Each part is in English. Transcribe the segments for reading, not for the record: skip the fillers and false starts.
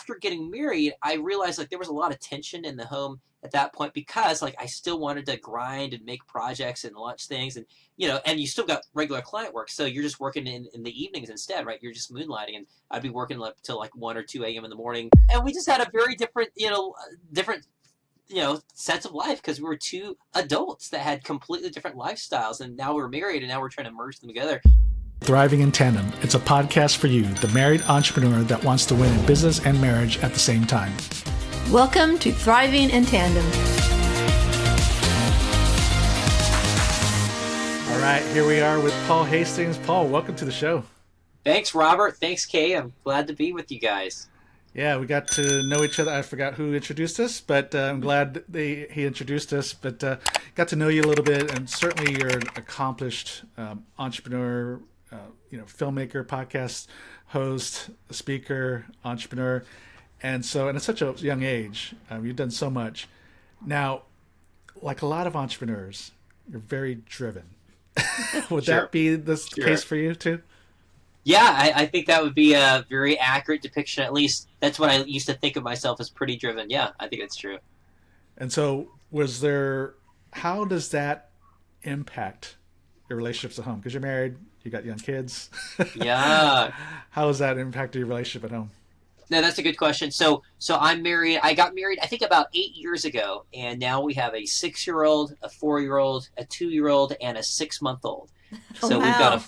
after getting married, I realized like there was a lot of tension in the home at that point because like I still wanted to grind and make projects and launch things and and you still got regular client work, so you're just working in the evenings instead, right? You're just moonlighting, and I'd be working up till like 1 or 2 a.m. in the morning, and we just had a very different different sense of life because we were two adults that had completely different lifestyles, and now we're married and now we're trying to merge them together. Thriving in Tandem. It's a podcast for you, the married entrepreneur that wants to win in business and marriage at the same time. Welcome to Thriving in Tandem. All right, here we are with Paul Hastings. Paul, welcome to the show. Thanks, Robert. Thanks, Kay. I'm glad to be with you guys. Yeah, we got to know each other. I forgot who introduced us, but I'm glad he introduced us. But got to know you a little bit, and certainly you're an accomplished entrepreneur, filmmaker, podcast host, speaker, entrepreneur, and at such a young age, you've done so much. Now, like a lot of entrepreneurs, you're very driven. Would Sure. that be the case for you too? Yeah, I think that would be a very accurate depiction. At least that's what I used to think of myself as, pretty driven. Yeah, I think it's true. And so how does that impact your relationships at home? Because you're married, you got young kids. Yeah. How has that impacted your relationship at home? No, that's a good question. So I'm married. I got married, I think, about 8 years ago, and now we have a 6-year-old, a 4-year-old, a 2-year-old, and a 6-month-old. So wow. We've got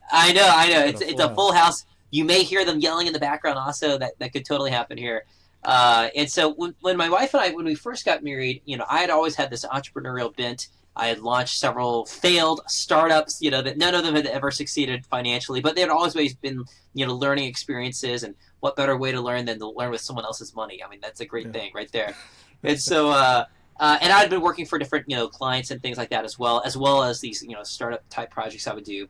I know. It's a full house. You may hear them yelling in the background also. That could totally happen here. And so when my wife and I, when we first got married, I had always had this entrepreneurial bent. I had launched several failed startups, that none of them had ever succeeded financially, but they had always been, learning experiences. And what better way to learn than to learn with someone else's money? I mean, that's a great thing right there. And so, and I'd been working for different, clients and things like that as well as these, startup type projects I would do.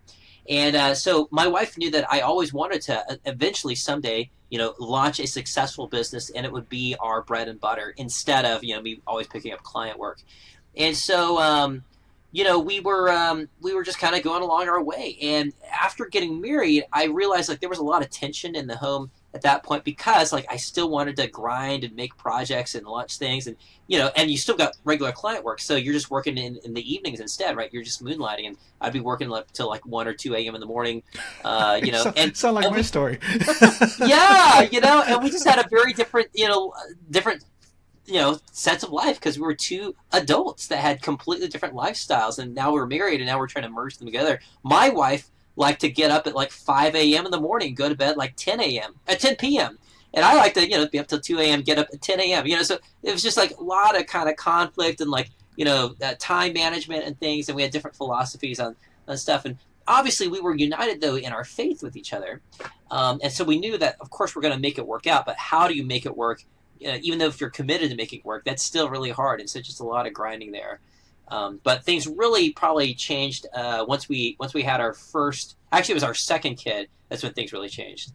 And so my wife knew that I always wanted to eventually someday, launch a successful business, and it would be our bread and butter instead of, me always picking up client work. And so, we were just kind of going along our way. And after getting married, I realized like there was a lot of tension in the home at that point because like I still wanted to grind and make projects and launch things, and and you still got regular client work, so you're just working in the evenings instead, right? You're just moonlighting, and I'd be working till like 1 or 2 a.m. in the morning, and sound like my story. Yeah, and we just had a very different sense of life because we were two adults that had completely different lifestyles, and now we're married and now we're trying to merge them together. My wife liked to get up at like 5 a.m. in the morning, go to bed like 10 p.m. And I like to, be up till 2 a.m., get up at 10 a.m. So it was just like a lot of kind of conflict and like, time management and things. And we had different philosophies on stuff. And obviously we were united though in our faith with each other. And so we knew that of course we're going to make it work out, but how do you make it work? Even though if you're committed to making it work, that's still really hard. And so just a lot of grinding there. But things really probably changed once we had our first. Actually, it was our second kid. That's when things really changed.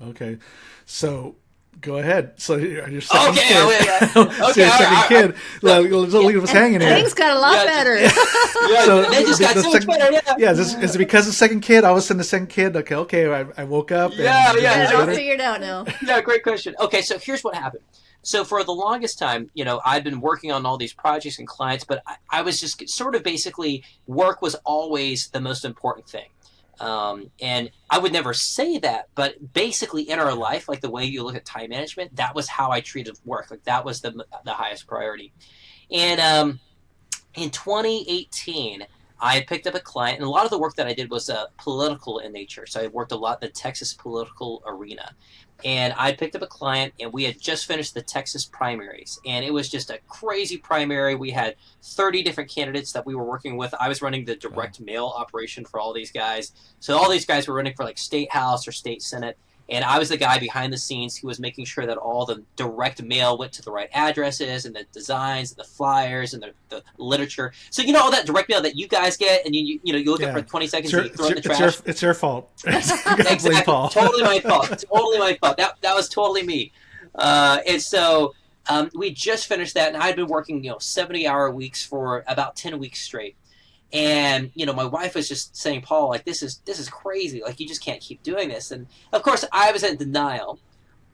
Okay, so go ahead. So your second kid. So your second kid. Let's leave us hanging here. Things got a lot better. So they just got so much better. Yeah. Is it because of the second kid? All of a sudden, the second kid. Okay. I woke up. It's all figured out now. Yeah, great question. Okay, so here's what happened. So for the longest time, I'd been working on all these projects and clients, but I was just sort of basically work was always the most important thing. And I would never say that, but basically in our life, like the way you look at time management, that was how I treated work. Like that was the highest priority. And in 2018, I had picked up a client, and a lot of the work that I did was political in nature. So I worked a lot in the Texas political arena. And I picked up a client, and we had just finished the Texas primaries. And it was just a crazy primary. We had 30 different candidates that we were working with. I was running the direct mail operation for all these guys. So all these guys were running for like state house or state senate. And I was the guy behind the scenes who was making sure that all the direct mail went to the right addresses, and the designs and the flyers and the literature. So all that direct mail that you guys get, and you look at it for 20 seconds and you throw it in the trash. It's your fault. Exactly. Paul. Totally my fault. Totally my fault. That was totally me. And so we just finished that, and I'd been working 70-hour weeks for about 10 weeks straight. And, my wife was just saying, Paul, like, this is crazy. Like, you just can't keep doing this. And, of course, I was in denial.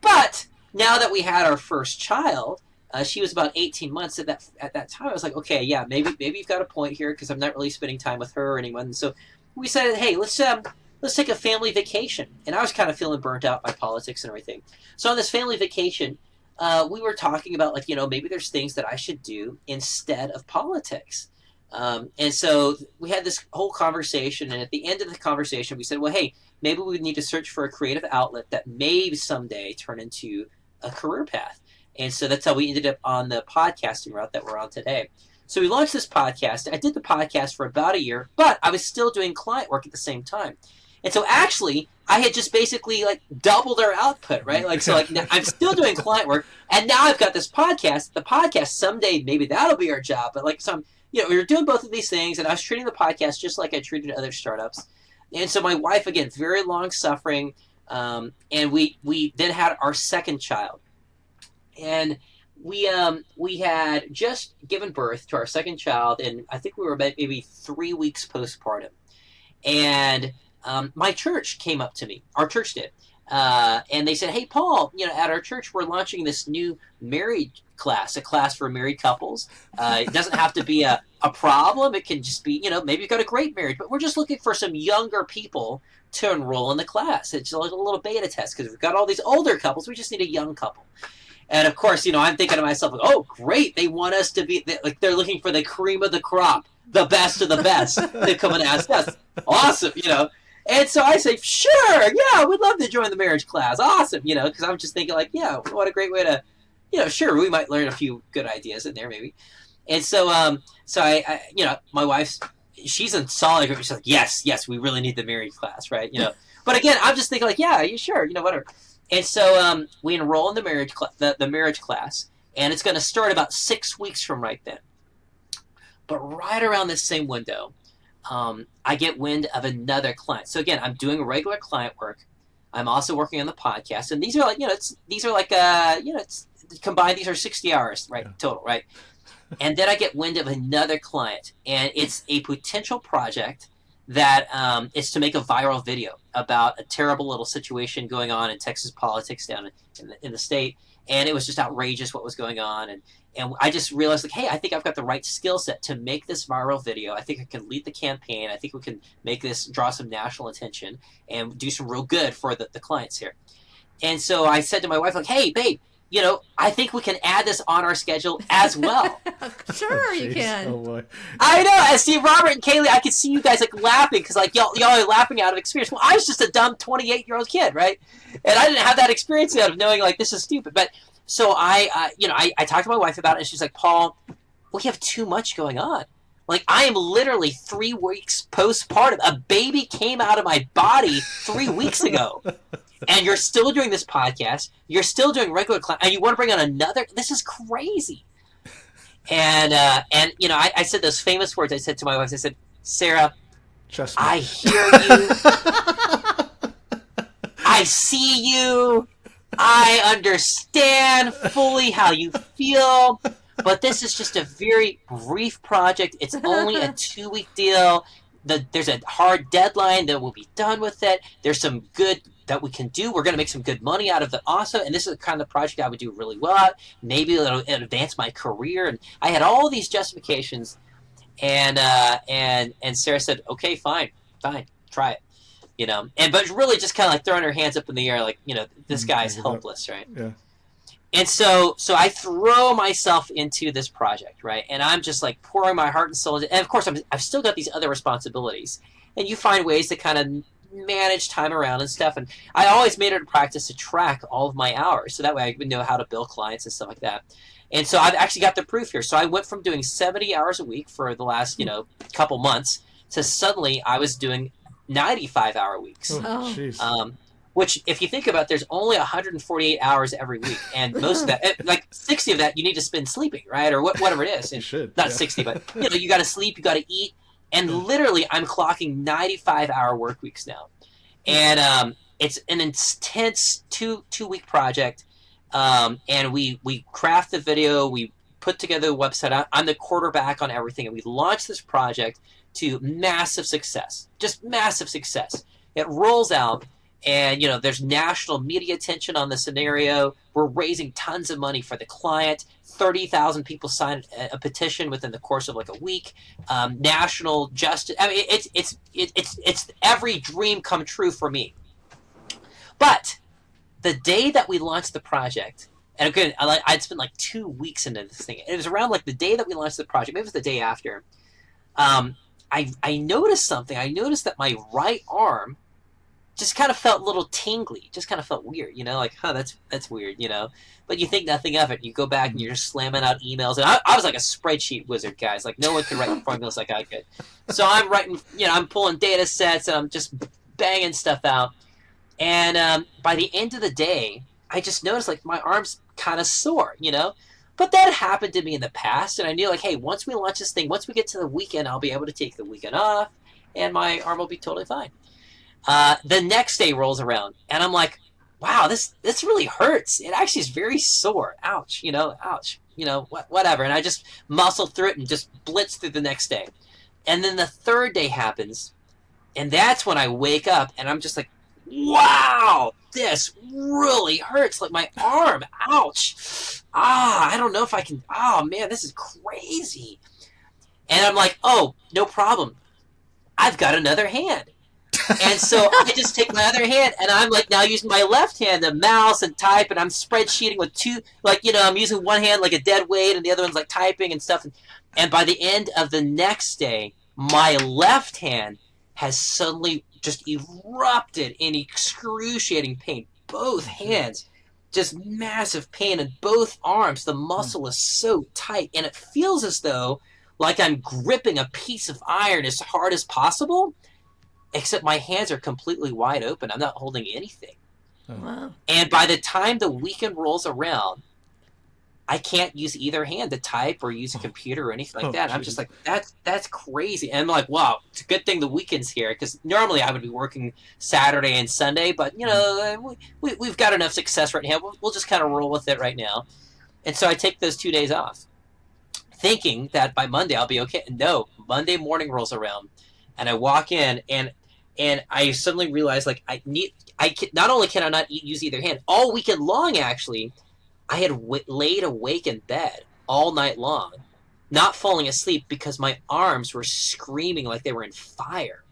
But now that we had our first child, she was about 18 months at that time. I was like, okay, yeah, maybe you've got a point here, because I'm not really spending time with her or anyone. And so we said, hey, let's take a family vacation. And I was kind of feeling burnt out by politics and everything. So on this family vacation, we were talking about, like, maybe there's things that I should do instead of politics. And so we had this whole conversation, and at the end of the conversation, we said, well, hey, maybe we need to search for a creative outlet that may someday turn into a career path. And so that's how we ended up on the podcasting route that we're on today. So we launched this podcast. I did the podcast for about a year, but I was still doing client work at the same time. And so actually, I had just basically like doubled our output, right? Like, so like I'm still doing client work, and now I've got this podcast. The podcast someday, maybe that'll be our job. But like we were doing both of these things, and I was treating the podcast just like I treated other startups. And so my wife, again, very long suffering, and we then had our second child. And we had just given birth to our second child, and I think we were maybe 3 weeks postpartum. And my church came up to me. Our church did. And they said, hey, Paul, at our church, we're launching this new married class, a class for married couples. It doesn't have to be a problem. It can just be, maybe you've got a great marriage, but we're just looking for some younger people to enroll in the class. It's like a little beta test, because we've got all these older couples. We just need a young couple. And of course, I'm thinking to myself, like, oh, great. They want us to be, like, they're looking for the cream of the crop, the best of the best to come and ask us. Awesome, And so I say, sure, yeah, we'd love to join the marriage class. Awesome, because I'm just thinking, like, yeah, what a great way to, sure, we might learn a few good ideas in there, maybe. And so, I my wife's, she's in solid agreement. She's like, yes, we really need the marriage class, right? But again, I'm just thinking, like, yeah, you sure, whatever. And so we enroll in the marriage class, and it's going to start about 6 weeks from right then. But right around this same window, I get wind of another client. So again, I'm doing regular client work. I'm also working on the podcast, and these are like, it's combined. These are 60 hours, right, total, right? And then I get wind of another client, and it's a potential project that is to make a viral video about a terrible little situation going on in Texas politics down in the state. And it was just outrageous what was going on. And I just realized, like, hey, I think I've got the right skill set to make this viral video. I think I can lead the campaign. I think we can make this draw some national attention and do some real good for the clients here. And so I said to my wife, like, hey, babe, I think we can add this on our schedule as well. Sure, you can. Oh boy. I know. And see, Robert and Kaylee, I could see you guys like laughing, because like y'all are laughing out of experience. Well, I was just a dumb 28-year-old kid, right? And I didn't have that experience yet of knowing, like, this is stupid. But so I talked to my wife about it, and she's like, Paul, we have too much going on. Like, I am literally 3 weeks postpartum. A baby came out of my body 3 weeks ago. And you're still doing this podcast. You're still doing regular class, and you want to bring on another? This is crazy. And I said those famous words. I said to my wife, I said, Sarah, trust me. I hear you. I see you. I understand fully how you feel. But this is just a very brief project. It's only a 2-week deal. There's a hard deadline that we'll be done with it. There's some good that we can do. We're going to make some good money out of it also. And this is the kind of project I would do really well at. Maybe it'll advance my career. And I had all these justifications. And Sarah said, okay, fine, try it. But really just kind of like throwing her hands up in the air, like, this guy's helpless, right? Yeah. And so I throw myself into this project, right? And I'm just like pouring my heart and soul into it. And of course, I've still got these other responsibilities. And you find ways to kind of manage time around and stuff. And I always made it a practice to track all of my hours, so that way I would know how to bill clients and stuff like that. And so I've actually got the proof here. So I went from doing 70 hours a week for the last, couple months to suddenly I was doing 95-hour weeks. Oh. Which, if you think about it, there's only 148 hours every week. And most of that, like 60 of that, you need to spend sleeping, right? Or whatever it is. You should. Not 60, but, you got to sleep, you got to eat. And literally, I'm clocking 95-hour work weeks now. And it's an intense two-week project. And we craft the video, we put together a website. I'm the quarterback on everything. And we launched this project to massive success. Just massive success. It rolls out. And, there's national media attention on the scenario. We're raising tons of money for the client. 30,000 people signed a petition within the course of like a week. National justice. I mean, it's every dream come true for me. But the day that we launched the project, and again, I'd spent like 2 weeks into this thing. It was around like the day that we launched the project. Maybe it was the day after. I noticed something. I noticed that my right arm just kind of felt a little tingly. Just kind of felt weird, like, that's weird, But you think nothing of it. You go back and you're just slamming out emails. And I was like a spreadsheet wizard, guys. Like, no one could write formulas like I could. So I'm writing, I'm pulling data sets, and I'm just banging stuff out. And by the end of the day, I just noticed, like, my arm's kind of sore, But that happened to me in the past, and I knew, like, hey, once we launch this thing, once we get to the weekend, I'll be able to take the weekend off, and my arm will be totally fine. The next day rolls around, and I'm like, wow, this really hurts. It actually is very sore. Ouch, ouch, whatever. And I just muscled through it and just blitzed through the next day. And then the third day happens, and that's when I wake up, and I'm just like, wow, this really hurts. Like my arm, ouch. I don't know if I can, oh man, this is crazy. And I'm like, oh, no problem. I've got another hand. And so I just take my other hand, and I'm like now using my left hand to mouse and type, and I'm spreadsheeting with two, like, I'm using one hand like a dead weight, and the other one's like typing and stuff. And by the end of the next day, my left hand has suddenly just erupted in excruciating pain. Both hands, just massive pain in both arms. The muscle is so tight, and it feels as though like I'm gripping a piece of iron as hard as possible. Except my hands are completely wide open. I'm not holding anything. Wow. And by the time the weekend rolls around, I can't use either hand to type or use a computer or anything like that. Geez. I'm just like, that's crazy. And I'm like, wow, it's a good thing the weekend's here, because normally I would be working Saturday and Sunday, but we've got enough success right now. We'll just kind of roll with it right now. And so I take those 2 days off, thinking that by Monday I'll be okay. No, Monday morning rolls around, and I walk in, and I suddenly realize, like, not only can I not use either hand, all weekend long, actually, I had laid awake in bed all night long, not falling asleep because my arms were screaming like they were in fire.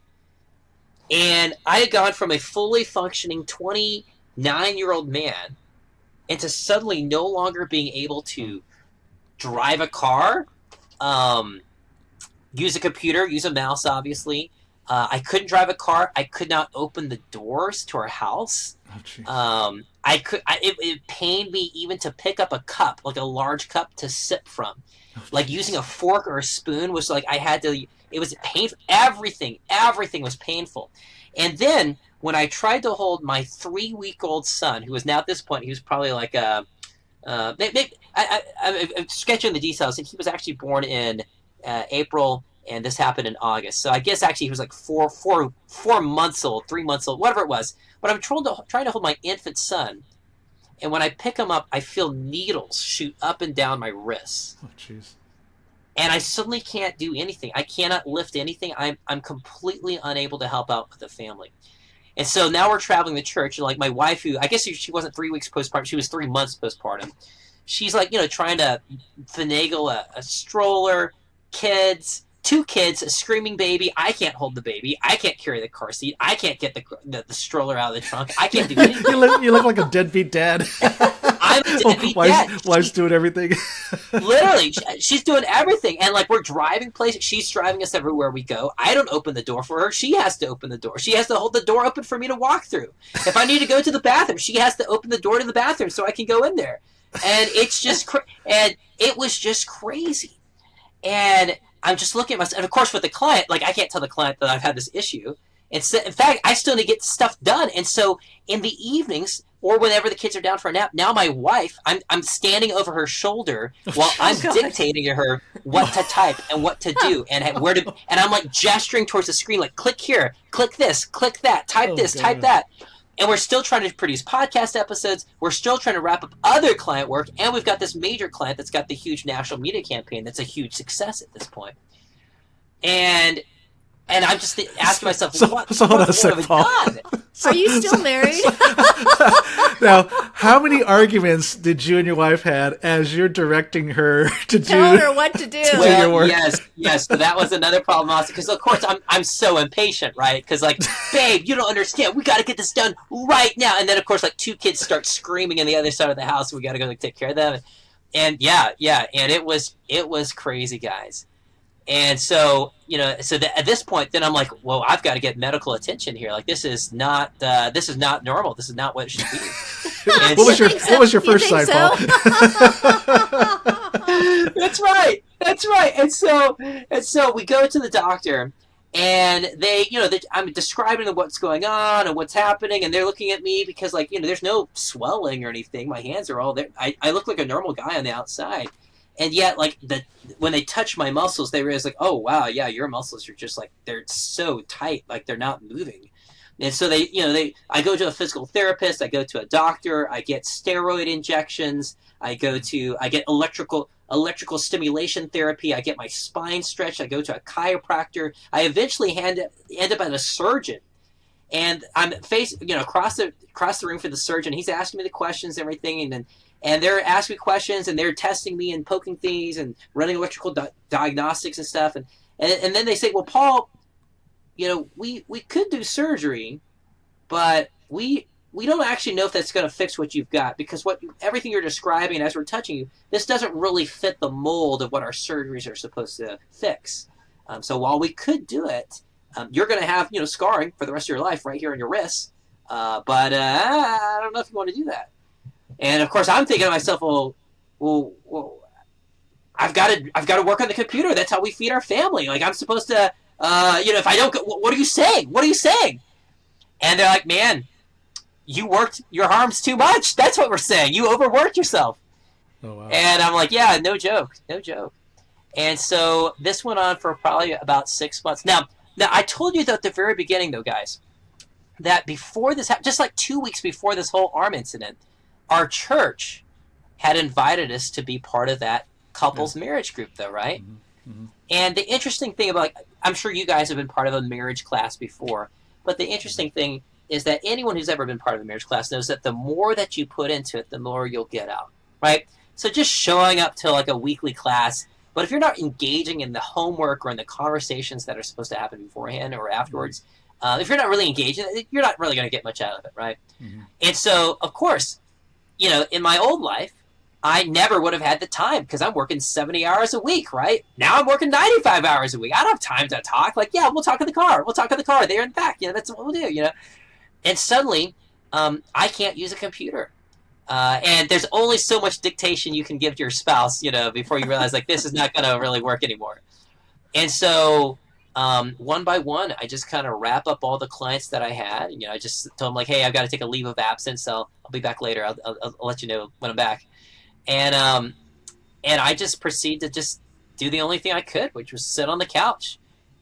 And I had gone from a fully functioning 29-year-old man into suddenly no longer being able to drive a car, use a computer, use a mouse, obviously. I couldn't drive a car. I could not open the doors to our house. Oh, It pained me even to pick up a cup, like a large cup, to sip from. Like using a fork or a spoon was like it was painful. Everything was painful. And then when I tried to hold my 3-week-old son, who was now at this point, he was probably like I'm sketching the details. He was actually born in April, and this happened in August. So I guess actually he was like 4 months old, 3 months old, whatever it was. But I'm trying to hold my infant son, and when I pick him up, I feel needles shoot up and down my wrists. Oh, jeez. And I suddenly can't do anything. I cannot lift anything. I'm completely unable to help out with the family. And so now we're traveling to church, and like my wife, who I guess she wasn't 3 weeks postpartum, she was 3 months postpartum. She's like, trying to finagle a stroller, kids, 2 kids, a screaming baby. I can't hold the baby. I can't carry the car seat. I can't get the stroller out of the trunk. I can't do anything. you look like a deadbeat dad. I'm a deadbeat dad. Wife's doing everything. Literally, she's doing everything. And like we're driving places. She's driving us everywhere we go. I don't open the door for her. She has to open the door. She has to hold the door open for me to walk through. If I need to go to the bathroom, she has to open the door to the bathroom so I can go in there. And it's just and it was just crazy. And I'm just looking at myself, and of course with the client, like I can't tell the client that I've had this issue. And so, in fact, I still need to get stuff done. And so in the evenings, or whenever the kids are down for a nap, now my wife, I'm standing over her shoulder while I'm dictating to her what to type and what to do and where to, and I'm like gesturing towards the screen, like click here, click this, click that, type this, type that. And we're still trying to produce podcast episodes. We're still trying to wrap up other client work. And we've got this major client that's got the huge national media campaign that's a huge success at this point. And And I'm just asking myself, so what hold on a have sec, I Paul. done? Are you still married? Now, how many arguments did you and your wife had as you're directing her to Tell do her what to do. your Well, work? yes. So that was another problem also, because of course I'm so impatient, right? Because like, babe, you don't understand. We got to get this done right now. And then of course, like 2 kids start screaming on the other side of the house. We got to go like, take care of them. And yeah, and it was crazy, guys. And so, at this point, then I'm like, well, I've got to get medical attention here. Like, this is not normal. This is not what it should be. And What was your first sign, Paul? That's right. And so we go to the doctor, and I'm describing what's going on and what's happening, and they're looking at me because, like, there's no swelling or anything. My hands are all there. I look like a normal guy on the outside. And yet, like, when they touch my muscles, they realize, like, oh, wow, yeah, your muscles are just, like, they're so tight, like, they're not moving. And so I go to a physical therapist, I go to a doctor, I get steroid injections, I get electrical stimulation therapy, I get my spine stretched, I go to a chiropractor, I eventually end up at a surgeon. And I'm across the room for the surgeon. He's asking me the questions and everything, and they're asking me questions, and they're testing me and poking things and running electrical diagnostics and stuff. And then they say, well, Paul, we could do surgery, but we don't actually know if that's going to fix what you've got, because everything you're describing and as we're touching you, this doesn't really fit the mold of what our surgeries are supposed to fix. So while we could do it, you're going to have scarring for the rest of your life right here on your wrists, but I don't know if you want to do that. And of course, I'm thinking to myself, well, I've got to work on the computer. That's how we feed our family. Like, I'm supposed to, if I don't, what are you saying? What are you saying? And they're like, man, you worked your arms too much. That's what we're saying. You overworked yourself. Oh, wow. And I'm like, yeah, no joke. And so this went on for probably about 6 months. Now I told you at the very beginning, though, guys, that before this happened, just like 2 weeks before this whole arm incident, our church had invited us to be part of that couples marriage group, though, right? Mm-hmm. Mm-hmm. And the interesting thing about, I'm sure you guys have been part of a marriage class before, but the interesting thing is that anyone who's ever been part of a marriage class knows that the more that you put into it, the more you'll get out, right? So just showing up to like a weekly class, but if you're not engaging in the homework or in the conversations that are supposed to happen beforehand or afterwards, if you're not really engaging, you're not really going to get much out of it, right? Mm-hmm. And so, of course, in my old life, I never would have had the time because I'm working 70 hours a week, right? Now I'm working 95 hours a week. I don't have time to talk. Like, yeah, we'll talk in the car. There in the back. That's what we'll do, And suddenly, I can't use a computer. And there's only so much dictation you can give to your spouse, before you realize, like, this is not going to really work anymore. And so, one by one, I just kind of wrap up all the clients that I had. I just told them, like, hey, I've got to take a leave of absence, so I'll be back later. I'll let you know when I'm back. And I just proceeded to just do the only thing I could, which was sit on the couch.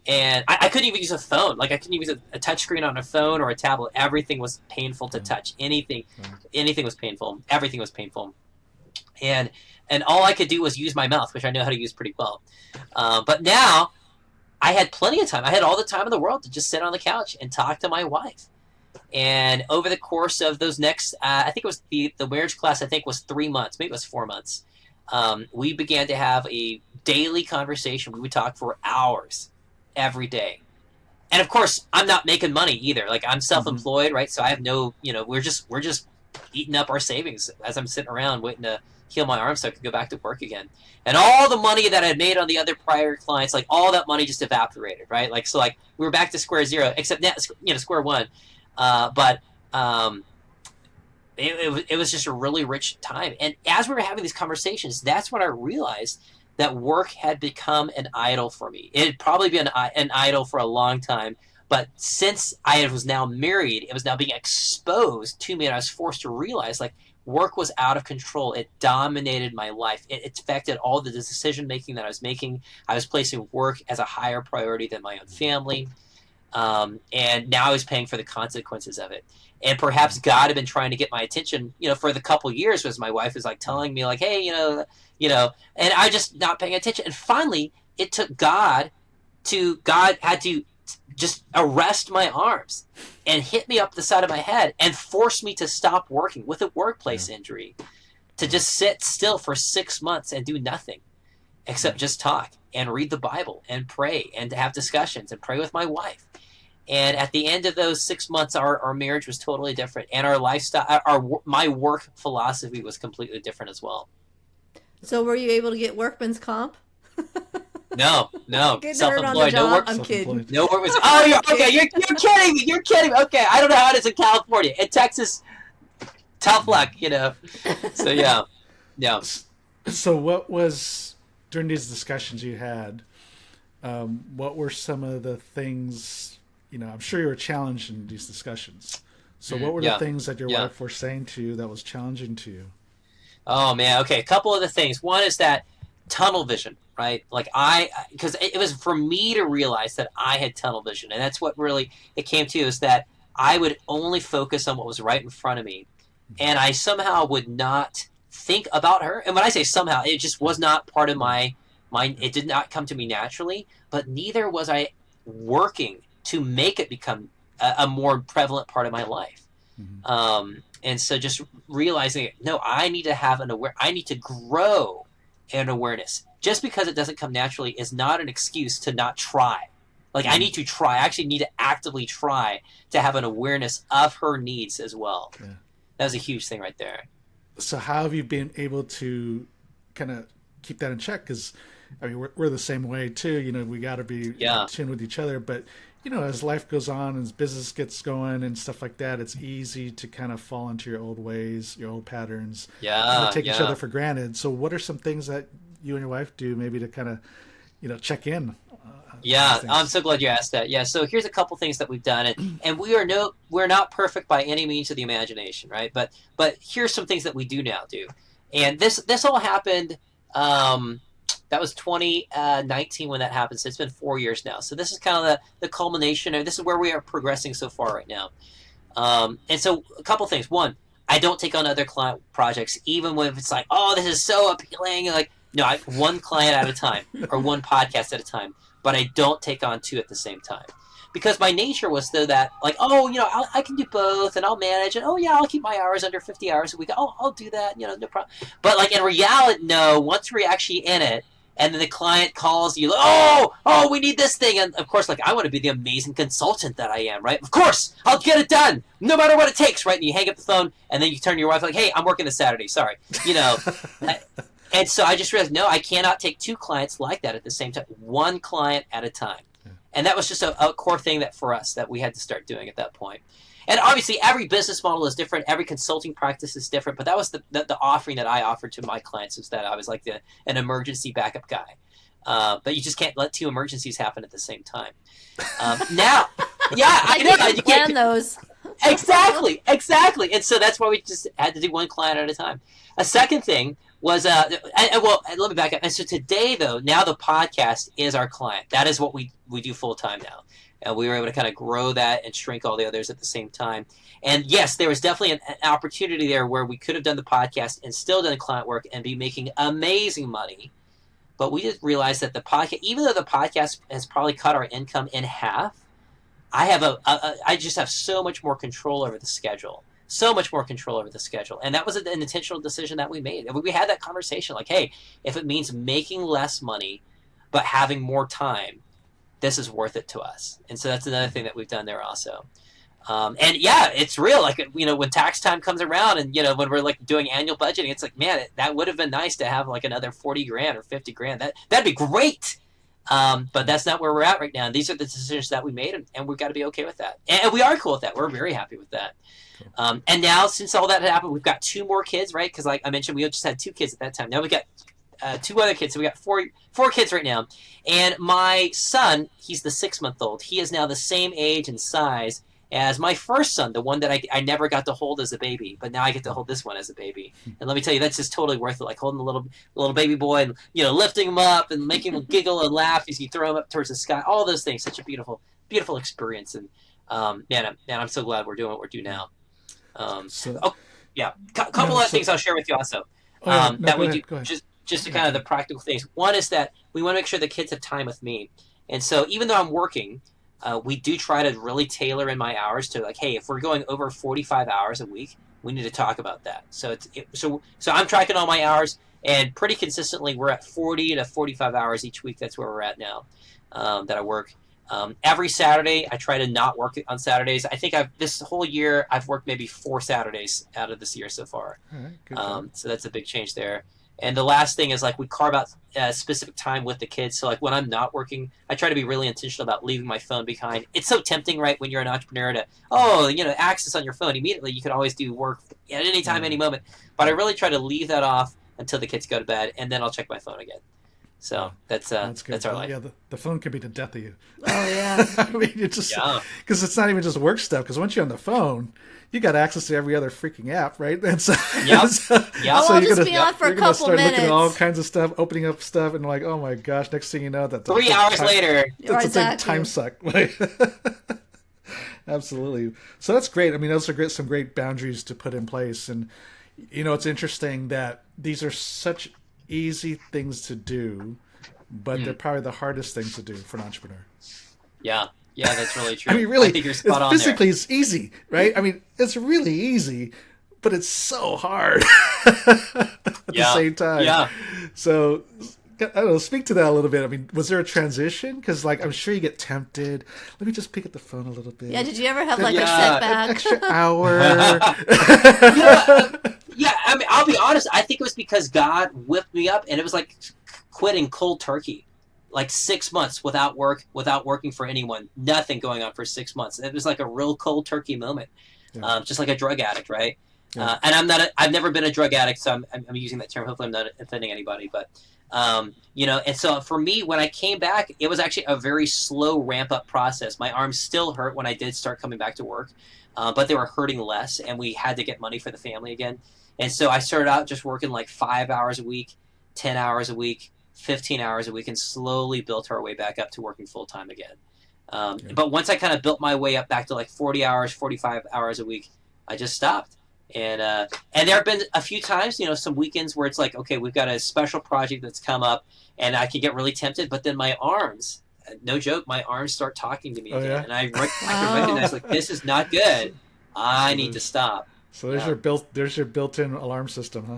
And I couldn't even use a phone. Like, I couldn't use a touch screen on a phone or a tablet. Everything was painful to touch. Anything was painful. Everything was painful. And all I could do was use my mouth, which I know how to use pretty well. But now I had plenty of time. I had all the time in the world to just sit on the couch and talk to my wife. And over the course of those next, I think it was the marriage class, I think was 3 months, maybe it was 4 months. We began to have a daily conversation. We would talk for hours every day. And of course, I'm not making money either. Like, I'm self-employed, right? So I have no, we're just eating up our savings as I'm sitting around waiting to heal my arm so I could go back to work again. And all the money that I had made on the other prior clients, like, all that money just evaporated, right? Like, so, like, we were back to square zero, except now, square one. But it was just a really rich time. And as we were having these conversations, that's when I realized that work had become an idol for me. It had probably been an idol for a long time. But since I was now married, it was now being exposed to me, and I was forced to realize, like, work was out of control. It dominated my life. It affected all the decision-making that I was making. I was placing work as a higher priority than my own family. And now I was paying for the consequences of it. And perhaps God had been trying to get my attention, for the couple years, was my wife was like telling me, like, hey, and I just not paying attention. And finally, it took God had to just arrest my arms and hit me up the side of my head and force me to stop working with a workplace injury, to just sit still for 6 months and do nothing except just talk and read the Bible and pray and have discussions and pray with my wife. And at the end of those 6 months, our marriage was totally different, and our lifestyle, my work philosophy was completely different as well. So were you able to get workman's comp? No, Getting hurt on the self-employed. job? No work. I'm kidding. No work was. Oh, you're kidding me. You're kidding me. Okay, I don't know how it is in California. In Texas, tough luck, So yeah. So what was, during these discussions you had, what were some of the things, I'm sure you were challenged in these discussions. So what were the things that your wife was saying to you that was challenging to you? Oh, man. Okay. A couple of the things. One is that tunnel vision, right? Like because it was for me to realize that I had tunnel vision. And that's what really it came to, is that I would only focus on what was right in front of me. And I somehow would not think about her. And when I say somehow, it just was not part of my mind. It did not come to me naturally, but neither was I working to make it become a more prevalent part of my life. Mm-hmm. And so just realizing, no, I need to have I need to grow an awareness. Just because it doesn't come naturally is not an excuse to not try. Like, I need to try. I actually need to actively try to have an awareness of her needs as well. Yeah. That was a huge thing right there. So how have you been able to kind of keep that in check? Because, we're the same way too. We got to be in tune with each other. But, as life goes on and as business gets going and stuff like that, it's easy to kind of fall into your old ways, your old patterns. And take each other for granted. So what are some things that you and your wife do maybe to kind of, check in? I'm so glad you asked that. Yeah, so here's a couple things that we've done, and we're not perfect by any means of the imagination, right? But here's some things that we do now do, and this all happened. That was 2019 when that happened. So it's been 4 years now. So this is kind of the culmination, and this is where we are progressing so far right now. And so a couple things. One, I don't take on other client projects, even when it's like, oh, this is so appealing. Like, no, one client at a time or one podcast at a time. But I don't take on two at the same time. Because my nature was though that, like, I can do both and I'll manage it. Oh, yeah, I'll keep my hours under 50 hours a week. Oh, I'll do that, no problem. But, like, in reality, no, once we're actually in it, and then the client calls you, oh, we need this thing. And, of course, like, I want to be the amazing consultant that I am, right? Of course, I'll get it done, no matter what it takes, right? And you hang up the phone, and then you turn to your wife like, hey, I'm working this Saturday, sorry. And so I just realized, no, I cannot take two clients like that at the same time, one client at a time. Yeah. And that was just a core thing that for us that we had to start doing at that point. And obviously, every business model is different. Every consulting practice is different. But that was the offering that I offered to my clients, is that I was like an emergency backup guy. But you just can't let two emergencies happen at the same time. Now, yeah, I know. You plan those. Exactly. And so that's why we just had to do one client at a time. A second thing was, let me back up. And so today, though, now the podcast is our client. That is what we do full time now. And we were able to kind of grow that and shrink all the others at the same time. And yes, there was definitely an opportunity there where we could have done the podcast and still done client work and be making amazing money. But we just realized that the podcast, even though the podcast has probably cut our income in half, I just have so much more control over the schedule. And that was an intentional decision that we made. And we had that conversation like, hey, if it means making less money but having more time, this is worth it to us. And so that's another thing that we've done there also. And yeah, it's real. Like, when tax time comes around and, when we're like doing annual budgeting, it's like, man, that would have been nice to have like another 40 grand or 50 grand. That'd be great. But that's not where we're at right now. These are the decisions that we made, and we've got to be okay with that. And we are cool with that. We're very happy with that. And now, since all that had happened, we've got two more kids, right? Because like I mentioned, we just had two kids at that time. Now we got two other kids. So we got four kids right now. And my son, he's the 6-month-old. He is now the same age and size as my first son, the one that I never got to hold as a baby, but now I get to hold this one as a baby. And let me tell you, that's just totally worth it. Like holding the little baby boy and, lifting him up and making him giggle and laugh as you throw him up towards the sky. All those things, such a beautiful, beautiful experience. And I'm so glad we're doing what we're doing now. Couple other things I'll share with you also. Just to kind of the practical things. One is that we want to make sure the kids have time with me. And so even though I'm working, we do try to really tailor in my hours to like, hey, if we're going over 45 hours a week, we need to talk about that. So I'm tracking all my hours, and pretty consistently we're at 40 to 45 hours each week. That's where we're at now, that I work. Every Saturday, I try to not work on Saturdays. I think this whole year I've worked maybe 4 Saturdays out of this year so far. All right, good. So that's a big change there. And the last thing is like we carve out a specific time with the kids. So like when I'm not working, I try to be really intentional about leaving my phone behind. It's so tempting, right, when you're an entrepreneur to, access on your phone immediately. You can always do work at any time, any moment. But I really try to leave that off until the kids go to bed, and then I'll check my phone again. So that's good. That's our life. Yeah, the phone could be the death of you. Oh yeah. I mean, it's just because it's not even just work stuff. Because once you're on the phone, you got access to every other freaking app, right? And so, I'll just be on for a couple start minutes. looking at all kinds of stuff, opening up stuff, and like, oh my gosh! Next thing you know, that's 3 hours later. That's a big time suck. Absolutely. So that's great. I mean, those are some great boundaries to put in place. And it's interesting that these are such easy things to do, but they're probably the hardest things to do for an entrepreneur. Yeah, that's really true. I mean, really, I think you're spot on physically there. It's easy, right? I mean, it's really easy, but it's so hard at the same time. Yeah. So, I don't know, speak to that a little bit. I mean, was there a transition? Because, like, I'm sure you get tempted. Let me just pick up the phone a little bit. Yeah, did you ever have like a setback? An extra hour. Yeah, I mean, I'll be honest. I think it was because God whipped me up, and it was like quitting cold turkey. Like 6 months without working for anyone, nothing going on for 6 months. It was like a real cold turkey moment, just like a drug addict, right? Yeah. And I've never been a drug addict, so I'm using that term. Hopefully, I'm not offending anybody, but and so for me, when I came back, it was actually a very slow ramp up process. My arms still hurt when I did start coming back to work, but they were hurting less, and we had to get money for the family again. And so I started out just working like 5 hours a week, 10 hours a week, 15 hours a week, and slowly built our way back up to working full time again. But once I kind of built my way up back to like 40 hours, 45 hours a week, I just stopped. And there have been a few times, some weekends where it's like, okay, we've got a special project that's come up, and I can get really tempted, but then my arms, no joke, my arms start talking to me again. Yeah? And I can recognize like, this is not good. I need to stop. So there's your built-in alarm system, huh?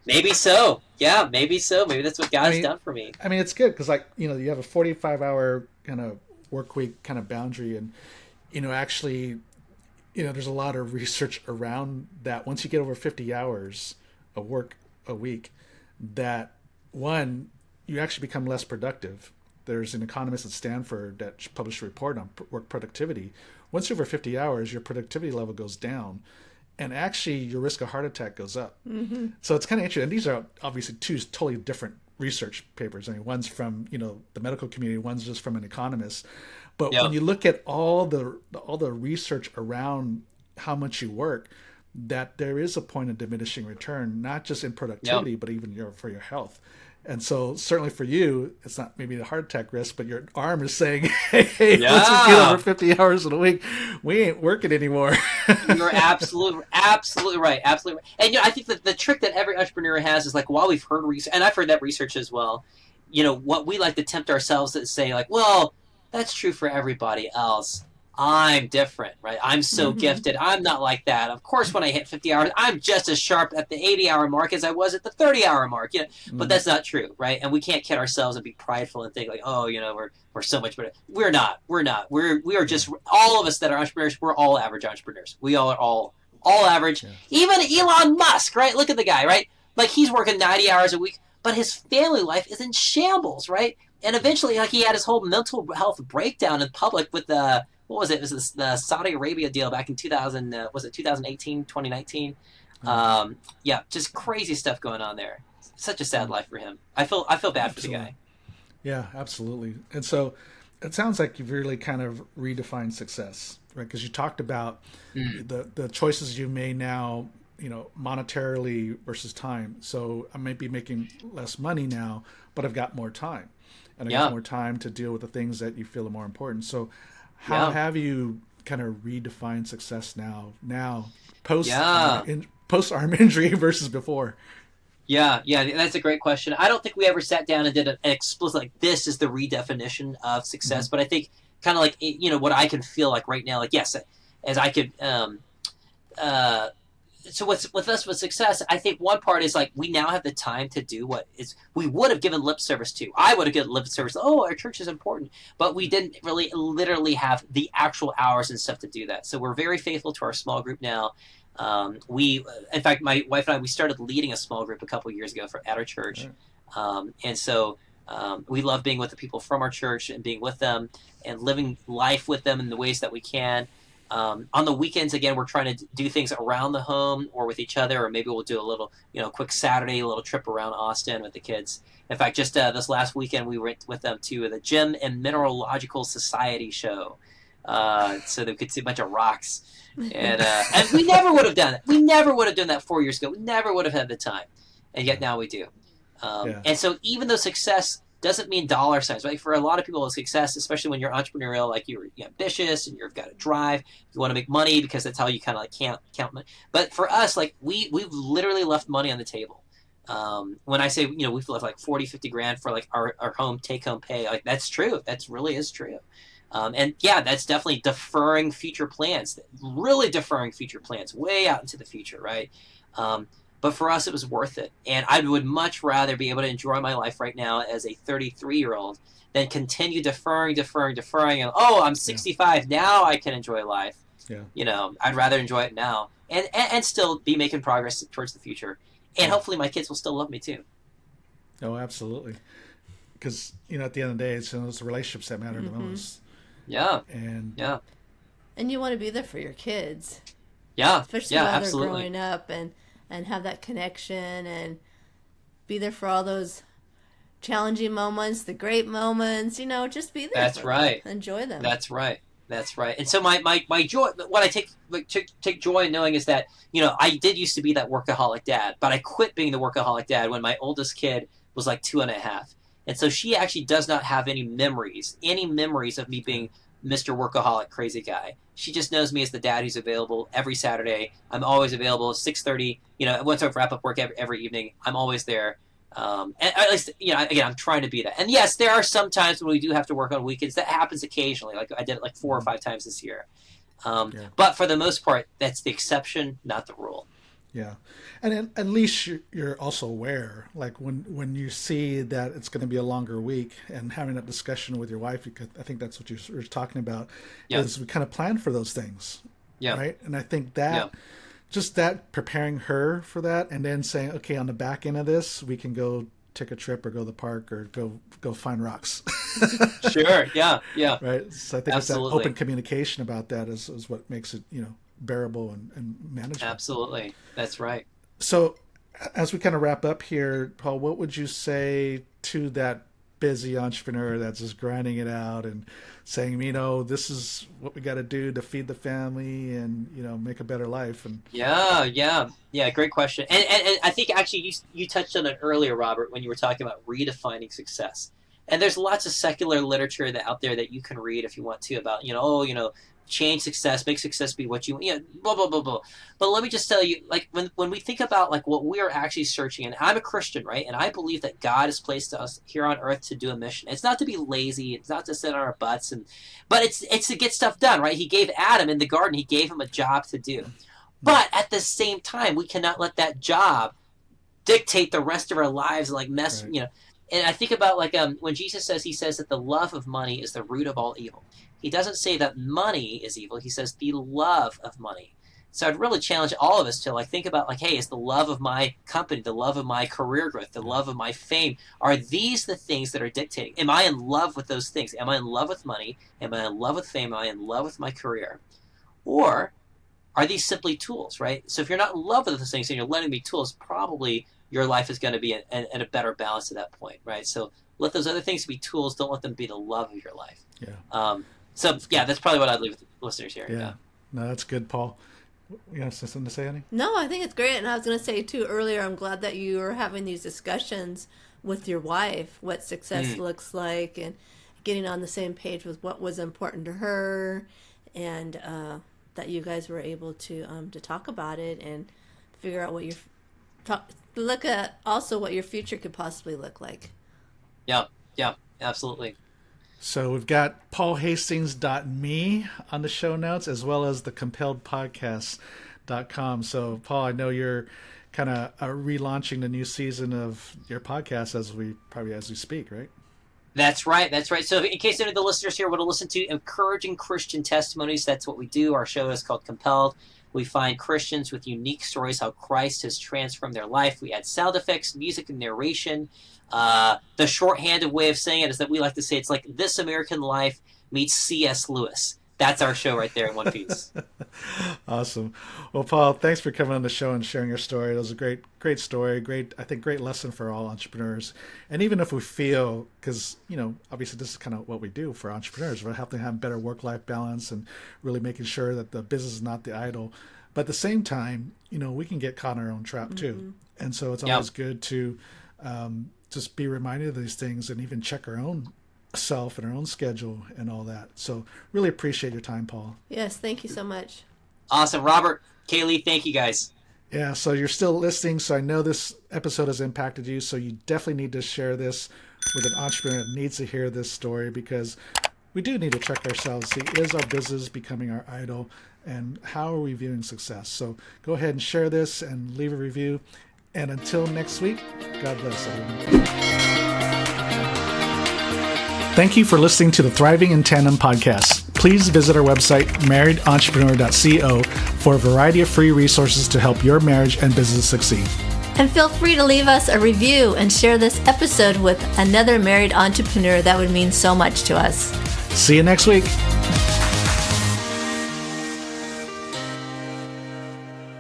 Maybe so. Yeah, maybe so. Maybe that's what God's done for me. I mean, it's good because, like, you have a 45-hour kind of work week kind of boundary, and actually, there's a lot of research around that. Once you get over 50 hours of work a week, that one, you actually become less productive. There's an economist at Stanford that published a report on work productivity. Once you're over 50 hours, your productivity level goes down. And actually, your risk of heart attack goes up. Mm-hmm. So it's kind of interesting. And these are obviously two totally different research papers. I mean, one's from the medical community, one's just from an economist. But when you look at all the research around how much you work, that there is a point of diminishing return, not just in productivity, but even for your health. And so certainly for you, it's not maybe the heart attack risk, but your arm is saying, hey, once we get over 50 hours in a week, we ain't working anymore. You're absolutely right. Absolutely right. And I think that the trick that every entrepreneur has is like, while we've heard research, and I've heard that research as well, what we like to tempt ourselves to say like, well, that's true for everybody else. I'm different, right? I'm so gifted. I'm not like that. Of course, when I hit 50 hours, I'm just as sharp at the 80-hour mark as I was at the 30-hour mark. But that's not true, right? And we can't kid ourselves and be prideful and think like, oh, we're so much better. We're not. We are just, all of us that are entrepreneurs. We're all average entrepreneurs. We all are all average. Yeah. Even Elon Musk, right? Look at the guy, right? Like he's working 90 hours a week, but his family life is in shambles, right? And eventually, like he had his whole mental health breakdown in public with what was it? It was the Saudi Arabia deal back in 2018, 2019? Just crazy stuff going on there. Such a sad life for him. I feel bad for the guy. Yeah, absolutely. And so it sounds like you've really kind of redefined success, right? Because you talked about the choices you made now, monetarily versus time. So I might be making less money now, but I've got more time. And I got more time to deal with the things that you feel are more important. So how have you kind of redefined success now post arm injury versus before? Yeah, that's a great question. I don't think we ever sat down and did an explicit like this is the redefinition of success, but I think kind of like, what I can feel like right now, like, yes, as I could, so what's with us with success, I think one part is like we now have the time to do what is we would have given lip service to. I would have given lip service. Oh, our church is important, but we didn't really literally have the actual hours and stuff to do that. So we're very faithful to our small group now. In fact, my wife and I, we started leading a small group a couple of years ago at our church, and so we love being with the people from our church and being with them and living life with them in the ways that we can. On the weekends, again, we're trying to do things around the home or with each other, or maybe we'll do a little, quick Saturday, a little trip around Austin with the kids. In fact, just this last weekend, we went with them to the Gem and Mineralogical Society show, so they could see a bunch of rocks. And we never would have done it. We never would have done that 4 years ago. We never would have had the time, and yet now we do. And so even though success doesn't mean dollar signs, right? For a lot of people, success, especially when you're entrepreneurial, like you're ambitious and you've got to drive, you want to make money because that's how you kind of like count money. But for us, like we've literally left money on the table. When I say, we've left like 40, 50 grand for like our take home pay, like that's true. That's really is true. And yeah, that's definitely deferring future plans, really deferring future plans way out into the future, right? But for us, it was worth it. And I would much rather be able to enjoy my life right now as a 33-year-old than continue deferring. And, I'm 65. Now I can enjoy life. Yeah. I'd rather enjoy it now and still be making progress towards the future. And hopefully my kids will still love me too. Oh, absolutely. Because, at the end of the day, it's those relationships that matter the most. Yeah. And you want to be there for your kids. Yeah. Especially while they're growing up and have that connection and be there for all those challenging moments, the great moments, just be there. That's right. Them. Enjoy them. That's right. And so my joy, what I take joy in knowing is that, I did used to be that workaholic dad, but I quit being the workaholic dad when my oldest kid was like 2.5. And so she actually does not have any memories of me being Mr. Workaholic crazy guy. She just knows me as the dad who's available every Saturday. I'm always available at 6:30. Once I wrap up work every evening, I'm always there. And at least, again, I'm trying to be that. And yes, there are some times when we do have to work on weekends. That happens occasionally. Like I did it like 4 or 5 times this year. But for the most part, that's the exception, not the rule. Yeah. And at least you're also aware, like when you see that it's going to be a longer week and having that discussion with your wife, because I think that's what you were talking about, is we kind of plan for those things. Yeah. Right. And I think that just that preparing her for that and then saying, okay, on the back end of this, we can go take a trip or go to the park or go find rocks. Sure. Yeah. Yeah. Right. So I think it's that open communication about that is what makes it, bearable and manageable. Absolutely. That's right. So as we kind of wrap up here, Paul, what would you say to that busy entrepreneur that's just grinding it out and saying, this is what we got to do to feed the family and, make a better life? And Yeah. Great question. And I think actually you touched on it earlier, Robert, when you were talking about redefining success. And there's lots of secular literature out there that you can read if you want to about, change success, make success be what you, blah, blah, blah, blah. But let me just tell you, like, when we think about, like, what we are actually searching, and I'm a Christian, right? And I believe that God has placed us here on earth to do a mission. It's not to be lazy. It's not to sit on our butts. But it's to get stuff done, right? He gave Adam in the garden, he gave him a job to do. But at the same time, we cannot let that job dictate the rest of our lives, like mess, right. And I think about, like, when Jesus says, he says that the love of money is the root of all evil. He doesn't say that money is evil. He says the love of money. So I'd really challenge all of us to, like, think about, like, hey, is the love of my company, the love of my career growth, the love of my fame, are these the things that are dictating? Am I in love with those things? Am I in love with money? Am I in love with fame? Am I in love with my career? Or are these simply tools, right? So if you're not in love with those things and you're letting them be tools, probably your life is going to be at a better balance at that point, right? So let those other things be tools. Don't let them be the love of your life. Yeah. So that's probably what I'd leave with the listeners here. Yeah. No, that's good, Paul. You have something to say, Annie? No, I think it's great. And I was going to say, too, earlier, I'm glad that you are having these discussions with your wife, what success looks like, and getting on the same page with what was important to her, and that you guys were able to talk about it and figure out what look at also what your future could possibly look like. Yeah, absolutely. So we've got paulhastings.me on the show notes, as well as the compelledpodcast.com. So Paul, I know you're kind of relaunching the new season of your podcast as we speak, right? That's right. That's right. So in case any of the listeners here want to listen to encouraging Christian testimonies, that's what we do. Our show is called Compelled. We find Christians with unique stories, how Christ has transformed their life. We add sound effects, music, and narration. The shorthanded way of saying it is that we like to say it's like This American Life meets C.S. Lewis. That's our show right there in one piece. Awesome. Well, Paul, thanks for coming on the show and sharing your story. It was a great story. Great lesson for all entrepreneurs. And even if we feel, because, obviously this is kind of what we do for entrepreneurs, we're helping them have better work-life balance and really making sure that the business is not the idol. But at the same time, we can get caught in our own trap too. And so it's always good to just be reminded of these things and even check our own self and our own schedule and all that. So really appreciate your time, Paul. Yes, thank you so much. Awesome. Robert, Kaylee, thank you guys. Yeah, so you're still listening, so I know this episode has impacted you, so you definitely need to share this with an entrepreneur that needs to hear this story, because we do need to check ourselves, see, is our business becoming our idol, and how are we viewing success? So go ahead and share this and leave a review. And until next week, God bless everyone. Thank you for listening to the Thriving in Tandem podcast. Please visit our website, marriedentrepreneur.co, for a variety of free resources to help your marriage and business succeed. And feel free to leave us a review and share this episode with another married entrepreneur. That would mean so much to us. See you next week.